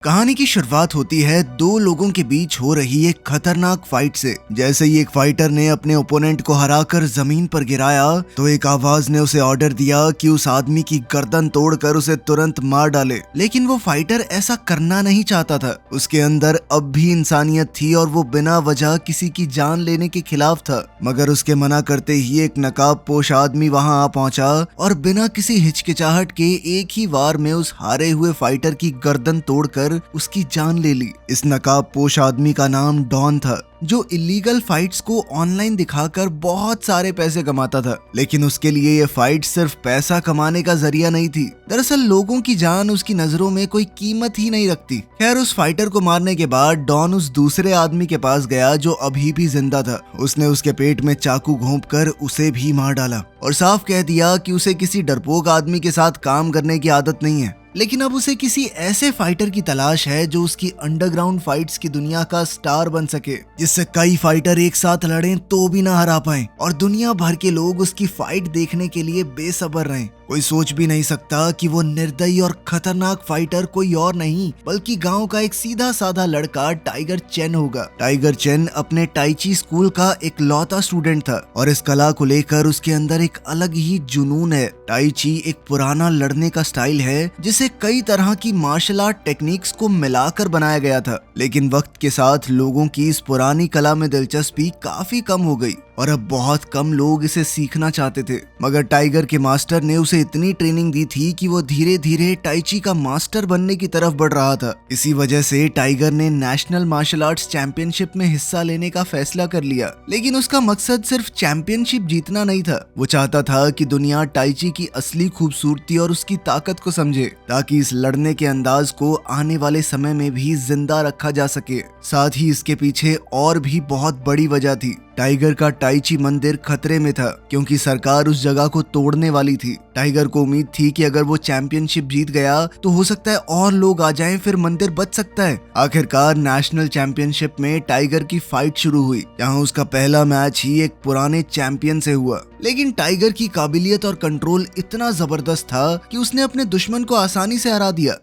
कहानी की शुरुआत होती है दो लोगों के बीच हो रही एक खतरनाक फाइट से। जैसे ही एक फाइटर ने अपने ओपोनेंट को हराकर जमीन पर गिराया तो एक आवाज ने उसे ऑर्डर दिया कि उस आदमी की गर्दन तोड़कर उसे तुरंत मार डाले। लेकिन वो फाइटर ऐसा करना नहीं चाहता था। उसके अंदर अब भी इंसानियत थी और वो बिना वजह किसी की जान लेने के खिलाफ था। मगर उसके मना करते ही एक नकाबपोश आदमी वहां आ पहुंचा और बिना किसी हिचकिचाहट के एक ही वार में उस हारे हुए फाइटर की गर्दन तोड़कर उसकी जान ले ली। इस नकाबपोश आदमी का नाम डॉन था, जो इलीगल फाइट्स को ऑनलाइन दिखाकर बहुत सारे पैसे कमाता था। लेकिन उसके लिए ये फाइट सिर्फ पैसा कमाने का जरिया नहीं थी। दरअसल लोगों की जान उसकी नजरों में कोई कीमत ही नहीं रखती। खैर, उस फाइटर को मारने के बाद डॉन उस दूसरे आदमी के पास गया जो अभी भी जिंदा था। उसने उसके पेट में चाकू घोंपकर उसे भी मार डाला और साफ कह दिया कि उसे किसी डरपोक आदमी के साथ काम करने की आदत नहीं है। लेकिन अब उसे किसी ऐसे फाइटर की तलाश है जो उसकी अंडरग्राउंड फाइट्स की दुनिया का स्टार बन सके, जिससे कई फाइटर एक साथ लड़ें तो भी ना हरा पाएं और दुनिया भर के लोग उसकी फाइट देखने के लिए बेसब्र रहें। कोई सोच भी नहीं सकता कि वो निर्दयी और खतरनाक फाइटर कोई और नहीं बल्कि गांव का एक सीधा साधा लड़का टाइगर चेन होगा। टाइगर चेन अपने टाइची स्कूल का एक लौता स्टूडेंट था और इस कला को लेकर उसके अंदर एक अलग ही जुनून है। टाइची एक पुराना लड़ने का स्टाइल है जिसे कई तरह की मार्शल आर्ट टेक्निक्स को मिलाकर बनाया गया था। लेकिन वक्त के साथ लोगों की इस पुरानी कला में दिलचस्पी काफी कम हो गई और अब बहुत कम लोग इसे सीखना चाहते थे। मगर टाइगर के मास्टर ने उसे इतनी ट्रेनिंग दी थी कि वो धीरे धीरे टाइची का मास्टर बनने की तरफ बढ़ रहा था। इसी वजह से टाइगर ने नेशनल मार्शल आर्ट्स चैंपियनशिप में हिस्सा लेने का फैसला कर लिया। लेकिन उसका मकसद सिर्फ चैंपियनशिप जीतना नहीं था। वो चाहता था कि दुनिया टाइची की असली खूबसूरती और उसकी ताकत को समझे, ताकि इस लड़ने के अंदाज को आने वाले समय में भी जिंदा रखा जा सके। साथ ही इसके पीछे और भी बहुत बड़ी वजह थी। टाइगर का टाइची मंदिर खतरे में था क्योंकि सरकार उस जगह को तोड़ने वाली थी। टाइगर को उम्मीद थी कि अगर वो चैंपियनशिप जीत गया तो हो सकता है और लोग आ जाएं, फिर मंदिर बच सकता है। आखिरकार नेशनल चैंपियनशिप में टाइगर की फाइट शुरू हुई, जहां उसका पहला मैच ही एक पुराने चैंपियन से हुआ। लेकिन टाइगर की काबिलियत और कंट्रोल इतना जबरदस्त था कि उसने अपने दुश्मन को आसानी से हरा दिया।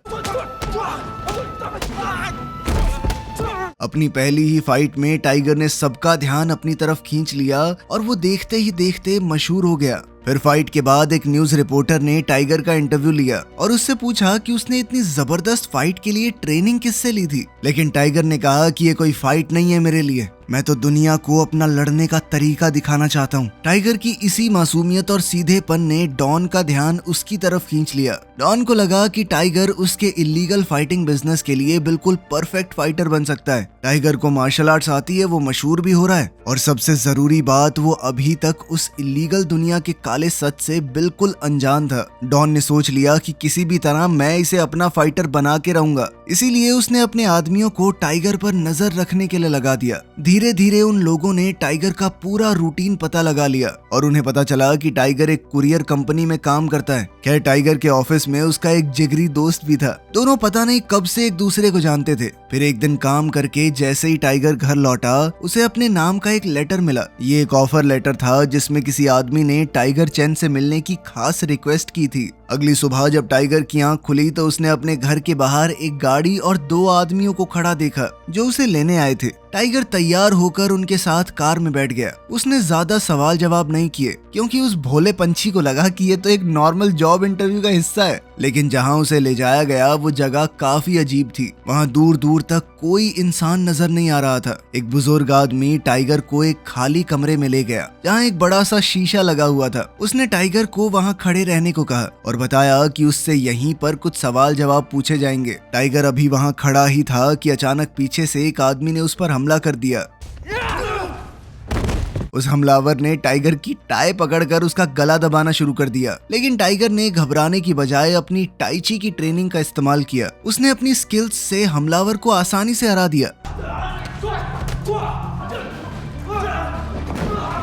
अपनी पहली ही फाइट में टाइगर ने सबका ध्यान अपनी तरफ खींच लिया और वो देखते ही देखते मशहूर हो गया। फिर फाइट के बाद एक न्यूज रिपोर्टर ने टाइगर का इंटरव्यू लिया और उससे पूछा कि उसने इतनी जबरदस्त फाइट के लिए ट्रेनिंग किससे ली थी। लेकिन टाइगर ने कहा कि ये कोई फाइट नहीं है मेरे लिए, मैं तो दुनिया को अपना लड़ने का तरीका दिखाना चाहता हूँ। टाइगर की इसी मासूमियत और सीधेपन ने डॉन का ध्यान उसकी तरफ खींच लिया। डॉन को लगा कि टाइगर उसके इलीगल फाइटिंग बिजनेस के लिए बिल्कुल परफेक्ट फाइटर बन सकता है। टाइगर को मार्शल आर्ट्स आती है, वो मशहूर भी हो रहा है और सबसे जरूरी बात, वो अभी तक उस इलीगल दुनिया के काले सच से बिल्कुल अनजान था। डॉन ने सोच लिया कि किसी भी तरह मैं इसे अपना फाइटर बना के रहूंगा। इसीलिए उसने अपने आदमियों को टाइगर पर नजर रखने के लिए लगा दिया। धीरे धीरे उन लोगों ने टाइगर का पूरा रूटीन पता लगा लिया और उन्हें पता चला कि टाइगर एक कुरियर कंपनी में काम करता है। खैर, टाइगर के ऑफिस में उसका एक जिगरी दोस्त भी था। दोनों पता नहीं कब से एक दूसरे को जानते थे। फिर एक दिन काम करके जैसे ही टाइगर घर लौटा, उसे अपने नाम का एक लेटर मिला। ये एक ऑफर लेटर था जिसमें किसी आदमी ने टाइगर चेन से मिलने की खास रिक्वेस्ट की थी। अगली सुबह जब टाइगर की आंख खुली तो उसने अपने घर के बाहर एक गाड़ी और दो आदमियों को खड़ा देखा जो उसे लेने आए थे। टाइगर तैयार होकर उनके साथ कार में बैठ गया। उसने ज्यादा सवाल जवाब नहीं किए क्योंकि उस भोले पंछी को लगा कि ये तो एक नॉर्मल जॉब इंटरव्यू का हिस्सा है। लेकिन जहां उसे ले जाया गया वो जगह काफी अजीब थी। वहां दूर दूर तक कोई इंसान नजर नहीं आ रहा था। एक बुजुर्ग आदमी टाइगर को एक खाली कमरे में ले गया जहां एक बड़ा सा शीशा लगा हुआ था। उसने टाइगर को वहां खड़े रहने को कहा और बताया कि उससे यहीं पर कुछ सवाल जवाब पूछे जाएंगे। टाइगर अभी वहां खड़ा ही था कि अचानक पीछे से एक आदमी ने उस पर हमला कर दिया। उस हमलावर ने टाइगर की टाई पकड़कर उसका गला दबाना शुरू कर दिया। लेकिन टाइगर ने घबराने की बजाय अपनी टाइची की ट्रेनिंग का इस्तेमाल किया। उसने अपनी स्किल्स से हमलावर को आसानी से हरा दिया,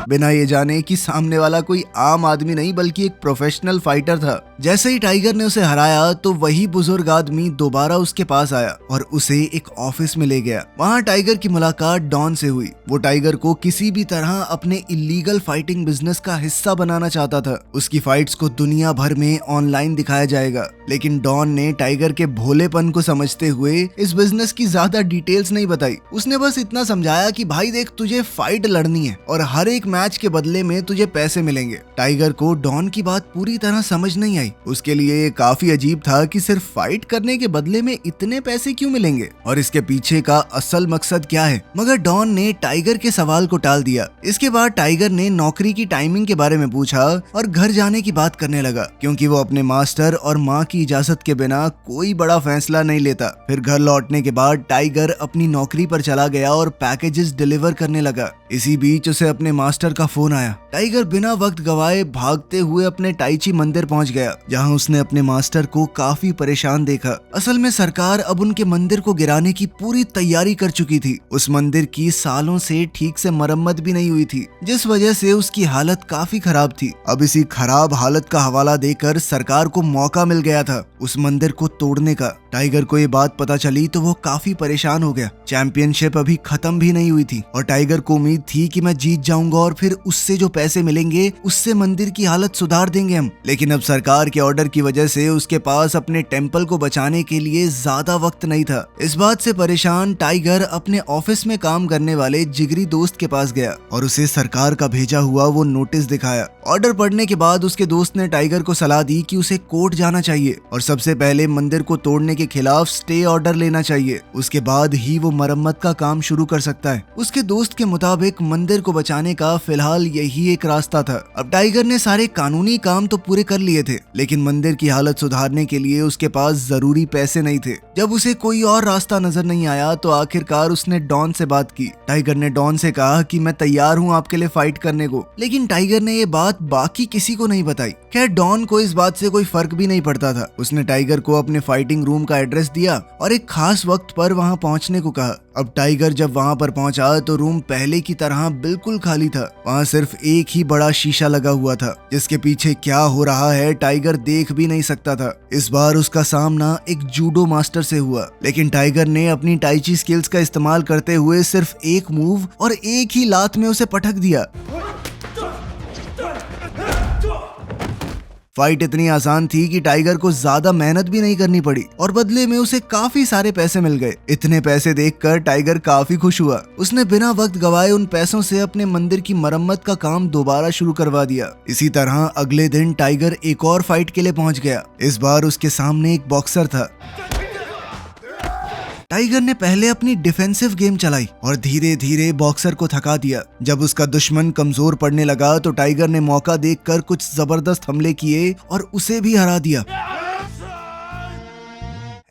बिना ये जाने कि सामने वाला कोई आम आदमी नहीं बल्कि एक प्रोफेशनल फाइटर था। जैसे ही टाइगर ने उसे हराया तो वही बुजुर्ग आदमी दोबारा उसके पास आया और उसे एक ऑफिस में ले गया। वहाँ टाइगर की मुलाकात डॉन से हुई। वो टाइगर को किसी भी तरह अपने इलीगल फाइटिंग बिजनेस का हिस्सा बनाना चाहता था। उसकी फाइट्स को दुनिया भर में ऑनलाइन दिखाया जाएगा, लेकिन डॉन ने टाइगर के भोलेपन को समझते हुए इस बिजनेस की ज्यादा डिटेल्स नहीं बताई। उसने बस इतना समझाया कि भाई देख, तुझे फाइट लड़नी है और हर एक मैच के बदले में तुझे पैसे मिलेंगे। टाइगर को डॉन की बात पूरी तरह समझ नहीं आई। उसके लिए ये काफी अजीब था कि सिर्फ फाइट करने के बदले में इतने पैसे क्यों मिलेंगे और इसके पीछे का असल मकसद क्या है। मगर डॉन ने टाइगर के सवाल को टाल दिया। इसके बाद टाइगर ने नौकरी की टाइमिंग के बारे में पूछा और घर जाने की बात करने लगा, क्योंकि वो अपने मास्टर और माँ की इजाजत के बिना कोई बड़ा फैसला नहीं लेता। फिर घर लौटने के बाद टाइगर अपनी नौकरी पर चला गया और पैकेजेस डिलीवर करने लगा। इसी बीच उसे अपने मास्टर का फोन आया। टाइगर बिना वक्त गवाए भागते हुए अपने टाइची मंदिर पहुंच गया, जहां उसने अपने मास्टर को काफी परेशान देखा। असल में सरकार अब उनके मंदिर को गिराने की पूरी तैयारी कर चुकी थी। उस मंदिर की सालों से ठीक से मरम्मत भी नहीं हुई थी, जिस वजह से उसकी हालत काफी खराब थी। अब इसी खराब हालत का हवाला देकर सरकार को मौका मिल गया था उस मंदिर को तोड़ने का। टाइगर को ये बात पता चली तो वो काफी परेशान हो गया। चैंपियनशिप अभी खत्म भी नहीं हुई थी और टाइगर को उम्मीद थी कि मैं जीत जाऊंगा और फिर उससे जो पैसे मिलेंगे उससे मंदिर की हालत सुधार देंगे हम। लेकिन अब सरकार के ऑर्डर की वजह से उसके पास अपने टेम्पल को बचाने के लिए ज्यादा वक्त नहीं था। इस बात से परेशान टाइगर अपने ऑफिस में काम करने वाले जिगरी दोस्त के पास गया और उसे सरकार का भेजा हुआ वो नोटिस दिखाया। ऑर्डर पढ़ने के बाद उसके दोस्त ने टाइगर को सलाह दी कि उसे कोर्ट जाना चाहिए और सबसे पहले मंदिर को तोड़ने के खिलाफ स्टे ऑर्डर लेना चाहिए। उसके बाद ही वो मरम्मत का काम शुरू कर सकता है। उसके दोस्त के मुताबिक मंदिर को बचाने का फिलहाल यही एक रास्ता था। अब टाइगर ने सारे कानूनी काम तो पूरे कर लिए थे, लेकिन मंदिर की हालत सुधारने के लिए उसके पास जरूरी पैसे नहीं थे। जब उसे कोई और रास्ता नजर नहीं आया तो आखिरकार उसने डॉन से बात की। टाइगर ने डॉन से कहा कि मैं तैयार हूँ आपके लिए फाइट करने को, लेकिन टाइगर ने ये बात बाकी किसी को नहीं बताई। खैर, डॉन को इस बात से कोई फर्क भी नहीं पड़ता था। उसने टाइगर को अपने फाइटिंग रूम का एड्रेस दिया और एक खास वक्त पर वहां पहुंचने को कहा। अब टाइगर जब वहां पर पहुंचा तो रूम पहले की तरह बिल्कुल खाली था। वहां सिर्फ एक ही बड़ा शीशा लगा हुआ था, जिसके पीछे क्या हो रहा है टाइगर देख भी नहीं सकता था। इस बार उसका सामना एक जूडो मास्टर से हुआ, लेकिन टाइगर ने अपनी टाइची स्किल्स का इस्तेमाल करते हुए सिर्फ एक मूव और एक ही लात में उसे पटक दिया। फाइट इतनी आसान थी कि टाइगर को ज्यादा मेहनत भी नहीं करनी पड़ी और बदले में उसे काफी सारे पैसे मिल गए। इतने पैसे देखकर टाइगर काफी खुश हुआ। उसने बिना वक्त गवाए उन पैसों से अपने मंदिर की मरम्मत का काम दोबारा शुरू करवा दिया। इसी तरह अगले दिन टाइगर एक और फाइट के लिए पहुंच गया। इस बार उसके सामने एक बॉक्सर था। टाइगर ने पहले अपनी डिफेंसिव गेम चलाई और धीरे धीरे बॉक्सर को थका दिया। जब उसका दुश्मन कमजोर पड़ने लगा तो टाइगर ने मौका देखकर कुछ जबरदस्त हमले किए और उसे भी हरा दिया।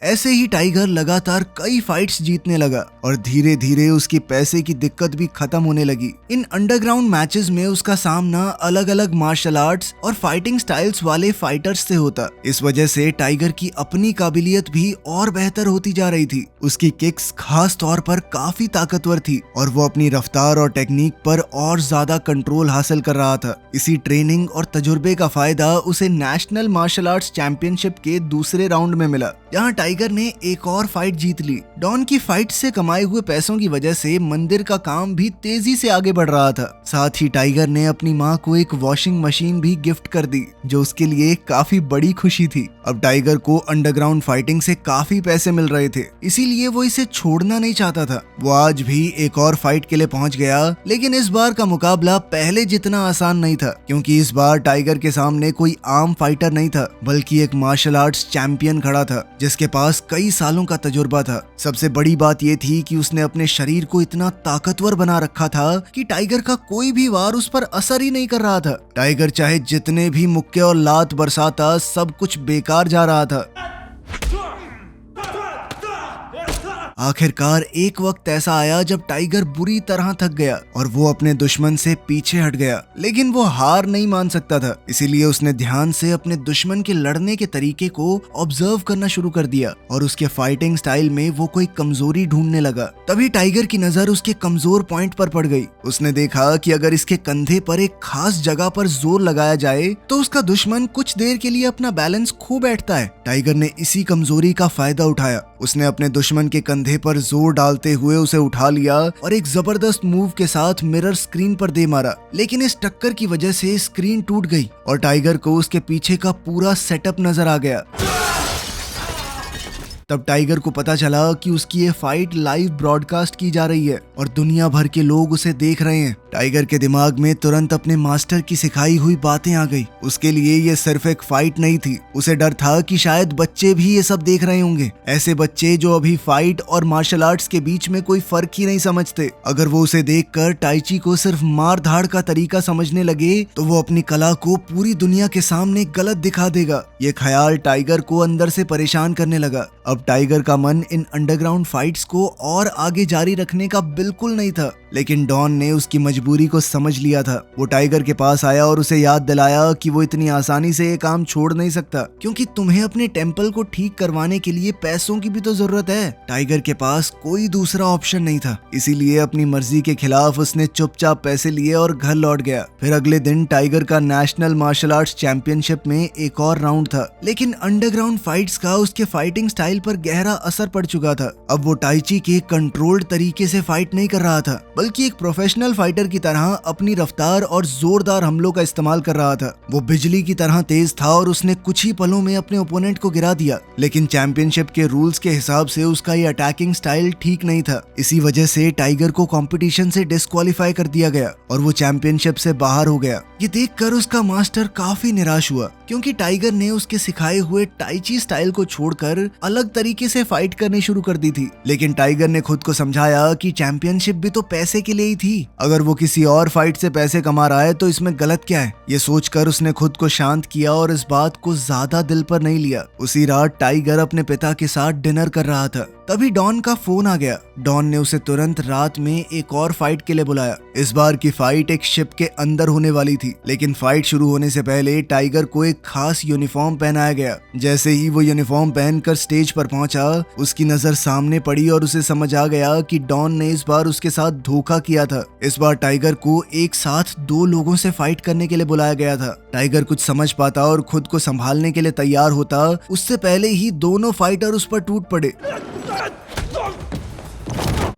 ऐसे ही टाइगर लगातार कई फाइट्स जीतने लगा और धीरे धीरे उसकी पैसे की दिक्कत भी खत्म होने लगी। इन अंडरग्राउंड मैचेस में उसका सामना अलग अलग मार्शल आर्ट्स और फाइटिंग स्टाइल्स वाले फाइटर्स से होता। इस वजह से टाइगर की अपनी काबिलियत भी और बेहतर होती जा रही थी। उसकी किक्स खास तौर पर काफी ताकतवर थी और वो अपनी रफ्तार और टेक्निक पर और ज्यादा कंट्रोल हासिल कर रहा था। इसी ट्रेनिंग और तजुर्बे का फायदा उसे नेशनल मार्शल आर्ट्स चैंपियनशिप के दूसरे राउंड में मिला, जहां टाइगर ने एक और फाइट जीत ली। डॉन की फाइट से कमाए हुए पैसों की वजह से मंदिर का काम भी तेजी से आगे बढ़ रहा था। साथ ही टाइगर ने अपनी माँ को एक वॉशिंग मशीन भी गिफ्ट कर दी, जो उसके लिए काफी बड़ी खुशी थी। अब टाइगर को अंडरग्राउंड फाइटिंग से काफी पैसे मिल रहे थे, इसीलिए वो इसे छोड़ना नहीं चाहता था। वो आज भी एक और फाइट के लिए पहुंच गया, लेकिन इस बार का मुकाबला पहले जितना आसान नहीं था, क्योंकि इस बार टाइगर के सामने कोई आम फाइटर नहीं था, बल्कि एक मार्शल आर्ट्स चैंपियन खड़ा था, जिसके पास कई सालों का तजुर्बा था। सबसे बड़ी बात ये थी कि उसने अपने शरीर को इतना ताकतवर बना रखा था कि टाइगर का कोई भी वार उस पर असर ही नहीं कर रहा था। टाइगर चाहे जितने भी मुक्के और लात बरसाता, सब कुछ बेकार जा रहा था। आखिरकार एक वक्त ऐसा आया जब टाइगर बुरी तरह थक गया और वो अपने दुश्मन से पीछे हट गया, लेकिन वो हार नहीं मान सकता था। इसीलिए उसने ध्यान से अपने दुश्मन के लड़ने के तरीके को ऑब्जर्व करना शुरू कर दिया और उसके फाइटिंग स्टाइल में वो कोई कमजोरी ढूंढने लगा। तभी टाइगर की नजर उसके कमजोर पॉइंट पर पड़ गई। उसने देखा कि अगर इसके कंधे पर एक खास जगह पर जोर लगाया जाए तो उसका दुश्मन कुछ देर के लिए अपना बैलेंस खो बैठता है। टाइगर ने इसी कमजोरी का फायदा उठाया। उसने अपने दुश्मन के कंधे पर जोर डालते हुए उसे उठा लिया और एक जबरदस्त मूव के साथ मिरर स्क्रीन पर दे मारा, लेकिन इस टक्कर की वजह से स्क्रीन टूट गई और टाइगर को उसके पीछे का पूरा सेटअप नजर आ गया। तब टाइगर को पता चला कि उसकी ये फाइट लाइव ब्रॉडकास्ट की जा रही है और दुनिया भर के लोग उसे देख रहे हैं। टाइगर के दिमाग में तुरंत अपने मास्टर की सिखाई हुई बातें आ गई। उसके लिए ये सिर्फ एक फाइट नहीं थी, उसे डर था कि शायद बच्चे भी ये सब देख रहे होंगे, ऐसे बच्चे जो अभी फाइट और मार्शल आर्ट्स के बीच में कोई फर्क ही नहीं समझते। अगर वो उसे देखकर टाइची को सिर्फ मार धाड़ का तरीका समझने लगे तो वो अपनी कला को पूरी दुनिया के सामने गलत दिखा देगा। ये ख्याल टाइगर को अंदर से परेशान करने लगा। अब टाइगर का मन इन अंडरग्राउंड फाइट्स को और आगे जारी रखने का बिल्कुल नहीं था, लेकिन डॉन ने उसकी मजबूरी को समझ लिया था। वो टाइगर के पास आया और उसे याद दिलाया कि वो इतनी आसानी से ये काम छोड़ नहीं सकता, क्योंकि तुम्हें अपने टेम्पल को ठीक करवाने के लिए पैसों की भी तो जरूरत है। टाइगर के पास कोई दूसरा ऑप्शन नहीं था, इसीलिए अपनी मर्जी के खिलाफ उसने चुपचाप पैसे लिए और घर लौट गया। फिर अगले दिन टाइगर का नेशनल मार्शल आर्ट्स चैंपियनशिप में एक और राउंड था, लेकिन अंडरग्राउंड फाइट्स का उसके फाइटिंग स्टाइल पर गहरा असर पड़ चुका था। अब वो टाइची के कंट्रोल्ड तरीके से फाइट नहीं कर रहा था, बल्कि एक प्रोफेशनल फाइटर की तरह अपनी रफ्तार और जोरदार हमलों का इस्तेमाल कर रहा था। वो बिजली की तरह तेज था और उसने कुछ ही पलों में अपने ओपोनेंट को गिरा दिया, लेकिन चैंपियनशिप के रूल्स के हिसाब से उसका ये अटैकिंग स्टाइल ठीक नहीं था। इसी वजह से टाइगर को कंपटीशन से डिस्क्वालीफाई कर दिया गया और वो चैंपियनशिप से बाहर हो गया। ये देखकर उसका मास्टर काफी निराश हुआ, क्योंकि टाइगर ने उसके सिखाए हुए टाइची स्टाइल को छोड़कर अलग तरीके से फाइट करनी शुरू कर दी थी। लेकिन टाइगर ने खुद को समझाया कि चैंपियनशिप भी तो पैसे के लिए ही थी, अगर वो किसी और फाइट से पैसे कमा रहा है तो इसमें गलत क्या है। ये सोचकर उसने खुद को शांत किया और इस बात को ज्यादा दिल पर नहीं लिया। उसी रात टाइगर अपने पिता के साथ डिनर कर रहा था, तभी डॉन का फोन आ गया। डॉन ने उसे तुरंत रात में एक और फाइट के लिए बुलाया। इस बार की फाइट एक शिप के अंदर होने वाली थी, लेकिन फाइट शुरू होने से पहले टाइगर को एक खास यूनिफॉर्म पहनाया गया। जैसे ही वो यूनिफॉर्म पहनकर स्टेज पर पहुंचा, उसकी नजर सामने पड़ी और उसे समझ आ गया कि डॉन ने इस बार उसके साथ धोखा किया था। इस बार टाइगर को एक साथ दो लोगों से फाइट करने के लिए बुलाया गया था। टाइगर कुछ समझ पाता और खुद को संभालने के लिए तैयार होता, उससे पहले ही दोनों फाइटर उस पर टूट पड़े।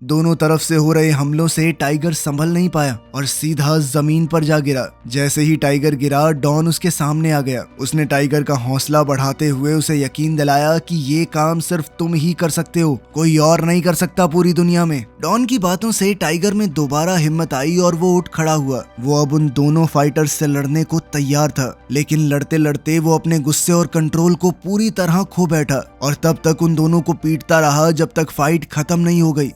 दोनों तरफ से हो रहे हमलों से टाइगर संभल नहीं पाया और सीधा जमीन पर जा गिरा। जैसे ही टाइगर गिरा, डॉन उसके सामने आ गया। उसने टाइगर का हौसला बढ़ाते हुए उसे यकीन दिलाया कि ये काम सिर्फ तुम ही कर सकते हो, कोई और नहीं कर सकता पूरी दुनिया में। डॉन की बातों से टाइगर में दोबारा हिम्मत आई और वो उठ खड़ा हुआ। वो अब उन दोनों फाइटर्स से लड़ने को तैयार था, लेकिन लड़ते लड़ते वो अपने गुस्से और कंट्रोल को पूरी तरह खो बैठा और तब तक उन दोनों को पीटता रहा जब तक फाइट खत्म नहीं हो गई।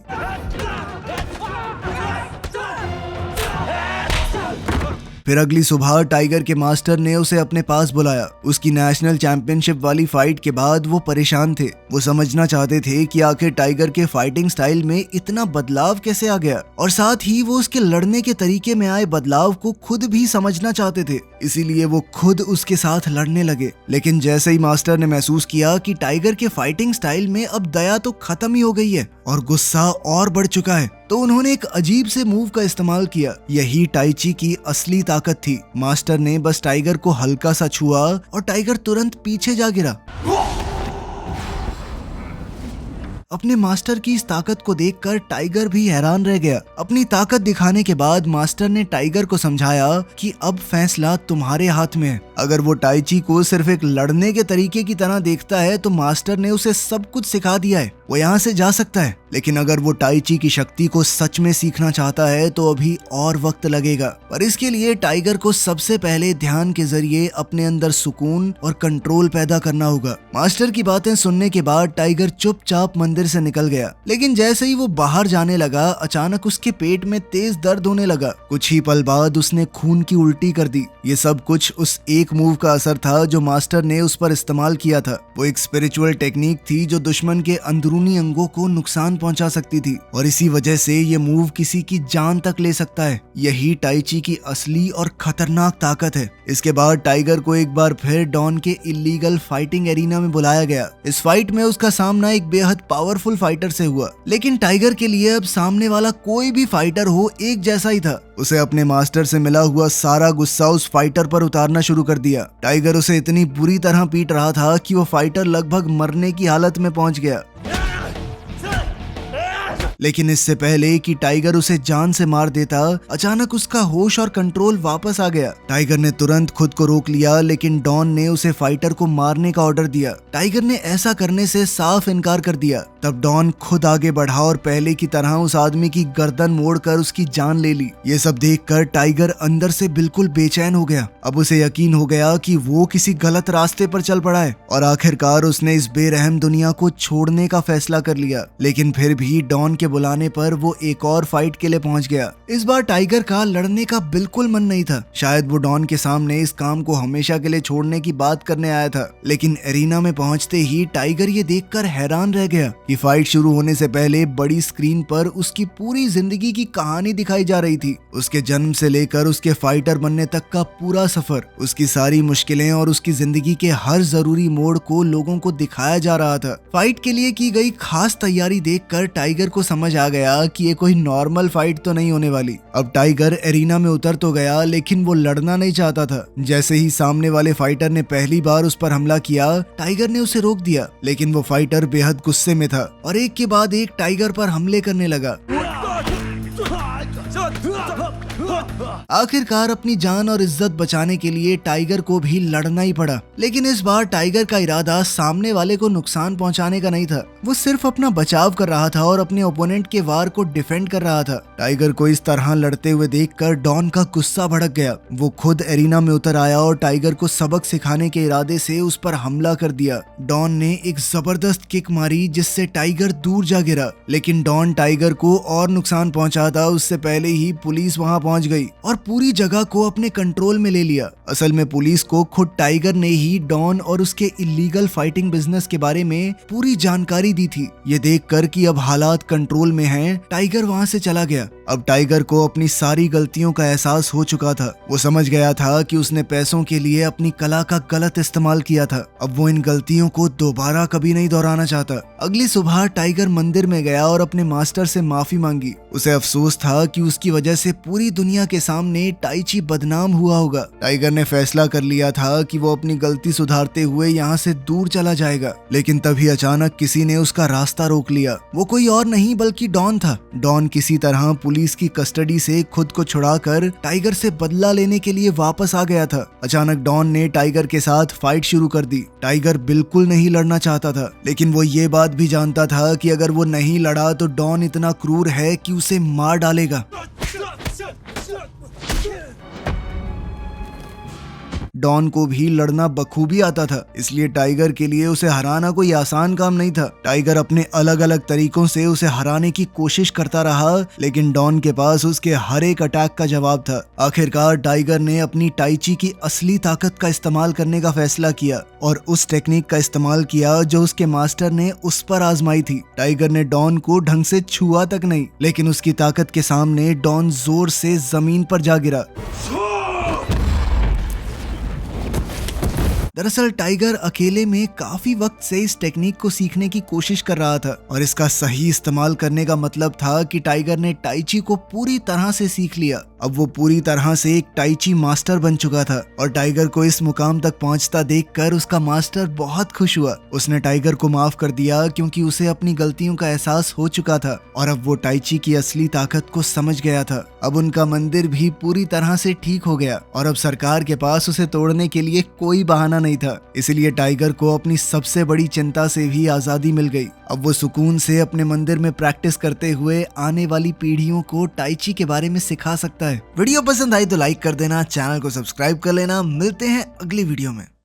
फिर अगली सुबह टाइगर के मास्टर ने उसे अपने पास बुलाया। उसकी नेशनल चैंपियनशिप वाली फाइट के बाद वो परेशान थे। वो समझना चाहते थे कि आखिर टाइगर के फाइटिंग स्टाइल में इतना बदलाव कैसे आ गया, और साथ ही वो उसके लड़ने के तरीके में आए बदलाव को खुद भी समझना चाहते थे। इसीलिए वो खुद उसके साथ लड़ने लगे। लेकिन जैसे ही मास्टर ने महसूस किया कि टाइगर के फाइटिंग स्टाइल में अब दया तो खत्म ही हो गई है और गुस्सा और बढ़ चुका है, तो उन्होंने एक अजीब से मूव का इस्तेमाल किया। यही टाइची की असली ताकत थी। मास्टर ने बस टाइगर को हल्का सा छुआ और टाइगर तुरंत पीछे जा गिरा। अपने मास्टर की इस ताकत को देखकर टाइगर भी हैरान रह गया। अपनी ताकत दिखाने के बाद मास्टर ने टाइगर को समझाया कि अब फैसला तुम्हारे हाथ में है। अगर वो टाइची को सिर्फ एक लड़ने के तरीके की तरह देखता है तो मास्टर ने उसे सब कुछ सिखा दिया है, वो यहाँ से जा सकता है। लेकिन अगर वो टाइची की शक्ति को सच में सीखना चाहता है तो अभी और वक्त लगेगा। पर इसके लिए टाइगर को सबसे पहले ध्यान के जरिए अपने अंदर सुकून और कंट्रोल पैदा करना होगा। मास्टर की बातें सुनने के बाद टाइगर चुपचाप मंदिर से निकल गया। लेकिन जैसे ही वो बाहर जाने लगा, अचानक उसके पेट में तेज दर्द होने लगा। कुछ ही पल बाद उसने खून की उल्टी कर दी। ये सब कुछ उस एक एक मूव का असर था जो मास्टर ने उस पर इस्तेमाल किया था। वो एक स्पिरिचुअल टेक्निक थी जो दुश्मन के अंदरूनी अंगों को नुकसान पहुंचा सकती थी और इसी वजह से ये मूव किसी की जान तक ले सकता है। यही टाई ची की असली और खतरनाक ताकत है। इसके बाद टाइगर को एक बार फिर डॉन के इलीगल फाइटिंग एरिना में बुलाया गया। इस फाइट में उसका सामना एक बेहद पावरफुल फाइटर से हुआ, लेकिन टाइगर के लिए अब सामने वाला कोई भी फाइटर हो एक जैसा ही था। उसे अपने मास्टर से मिला हुआ सारा गुस्सा उस फाइटर पर उतारना शुरू कर दिया। टाइगर उसे इतनी बुरी तरह पीट रहा था कि वो फाइटर लगभग मरने की हालत में पहुंच गया। लेकिन इससे पहले कि टाइगर उसे जान से मार देता, अचानक उसका होश और कंट्रोल वापस आ गया। टाइगर ने तुरंत खुद को रोक लिया, लेकिन डॉन ने उसे फाइटर को मारने का ऑर्डर दिया। टाइगर ने ऐसा करने से साफ इनकार कर दिया। तब डॉन खुद आगे बढ़ा और पहले की तरह उस आदमी की गर्दन मोड़कर उसकी जान ले ली। ये सब देखकर टाइगर अंदर से बिल्कुल बेचैन हो गया। अब उसे यकीन हो गया कि वो किसी गलत रास्ते पर चल पड़ा है और आखिरकार उसने इस बेरहम दुनिया को छोड़ने का फैसला कर लिया। लेकिन फिर भी डॉन के बुलाने पर वो एक और फाइट के लिए पहुंच गया। इस बार टाइगर का लड़ने का बिल्कुल मन नहीं था। शायद वो डॉन के सामने इस काम को हमेशा के लिए छोड़ने की बात करने आया था। लेकिन एरिना में पहुंचते ही टाइगर ये देखकर हैरान रह गया कि फाइट शुरू होने से पहले बड़ी स्क्रीन पर उसकी पूरी जिंदगी की कहानी दिखाई जा रही थी। उसके जन्म से लेकर उसके फाइटर बनने तक का पूरा सफर, उसकी सारी मुश्किलें और उसकी जिंदगी के हर जरूरी मोड़ को लोगों को दिखाया जा रहा था। फाइट के लिए की गई खास तैयारी देखकर टाइगर को समझ आ गया कि ये कोई नॉर्मल फाइट तो नहीं होने वाली। अब टाइगर एरिना में उतर तो गया, लेकिन वो लड़ना नहीं चाहता था। जैसे ही सामने वाले फाइटर ने पहली बार उस पर हमला किया, टाइगर ने उसे रोक दिया। लेकिन वो फाइटर बेहद गुस्से में था और एक के बाद एक टाइगर पर हमले करने लगा। आखिरकार अपनी जान और इज्जत बचाने के लिए टाइगर को भी लड़ना ही पड़ा। लेकिन इस बार टाइगर का इरादा सामने वाले को नुकसान पहुंचाने का नहीं था। वो सिर्फ अपना बचाव कर रहा था और अपने ओपोनेंट के वार को डिफेंड कर रहा था। टाइगर को इस तरह लड़ते हुए देखकर डॉन का गुस्सा भड़क गया। वो खुद एरिना में उतर आया और टाइगर को सबक सिखाने के इरादे से उस पर हमला कर दिया। डॉन ने एक जबरदस्त किक मारी जिससे टाइगर दूर जा गिरा। लेकिन डॉन टाइगर को और नुकसान पहुंचाता उससे पहले ही पुलिस वहां पहुंच गई और पूरी जगह को अपने कंट्रोल में ले लिया। असल में पुलिस को खुद टाइगर ने ही डॉन और उसके इलीगल फाइटिंग बिजनेस के बारे में पूरी जानकारी दी थी। ये देखकर कि अब हालात कंट्रोल में हैं, टाइगर वहां से चला गया। अब टाइगर को अपनी सारी गलतियों का एहसास हो चुका था। वो समझ गया था कि उसने पैसों के लिए अपनी कला का गलत इस्तेमाल किया था। अब वो इन गलतियों को दोबारा कभी नहीं दोहराना चाहता। अगली सुबह टाइगर मंदिर में गया और अपने मास्टर से माफी मांगी। उसे अफसोस था कि उसकी वजह से पूरी दुनिया के सामने टाई ची बदनाम हुआ होगा। टाइगर ने फैसला कर लिया था कि वो अपनी गलती सुधारते हुए यहाँ से दूर चला जाएगा। लेकिन तभी अचानक किसी ने उसका रास्ता रोक लिया। वो कोई और नहीं बल्कि डॉन था। डॉन किसी तरह पुलिस की कस्टडी से खुद को छुड़ाकर टाइगर से बदला लेने के लिए वापस आ गया था। अचानक डॉन ने टाइगर के साथ फाइट शुरू कर दी। टाइगर बिल्कुल नहीं लड़ना चाहता था, लेकिन वो ये बात भी जानता था कि अगर वो नहीं लड़ा तो डॉन इतना क्रूर है कि उसे मार डालेगा। डॉन को भी लड़ना बखूबी आता था, इसलिए टाइगर के लिए उसे हराना कोई आसान काम नहीं था। टाइगर अपने अलग अलग तरीकों से उसे हराने की कोशिश करता रहा, लेकिन डॉन के पास उसके हर एक अटैक का जवाब था। आखिरकार टाइगर ने अपनी टाई ची की असली ताकत का इस्तेमाल करने का फैसला किया और उस टेक्निक का इस्तेमाल किया जो उसके मास्टर ने उस पर आजमाई थी। टाइगर ने डॉन को ढंग से छुआ तक नहीं, लेकिन उसकी ताकत के सामने डॉन जोर से जमीन पर जा गिरा। दरअसल टाइगर अकेले में काफी वक्त से इस टेक्निक को सीखने की कोशिश कर रहा था और इसका सही इस्तेमाल करने का मतलब था कि टाइगर ने टाई ची को पूरी तरह से सीख लिया। अब वो पूरी तरह से एक टाई ची मास्टर बन चुका था और टाइगर को इस मुकाम तक पहुंचता देखकर उसका मास्टर बहुत खुश हुआ। उसने टाइगर को माफ कर दिया क्योंकि उसे अपनी गलतियों का एहसास हो चुका था और अब वो टाई ची की असली ताकत को समझ गया था। अब उनका मंदिर भी पूरी तरह से ठीक हो गया और अब सरकार के पास उसे तोड़ने के लिए कोई बहाना नहीं था। इसलिए टाइगर को अपनी सबसे बड़ी चिंता से भी आजादी मिल गई। अब वो सुकून से अपने मंदिर में प्रैक्टिस करते हुए आने वाली पीढ़ियों को टाई ची के बारे में सिखा सकता है। वीडियो पसंद आई तो लाइक कर देना, चैनल को सब्सक्राइब कर लेना। मिलते हैं अगली वीडियो में।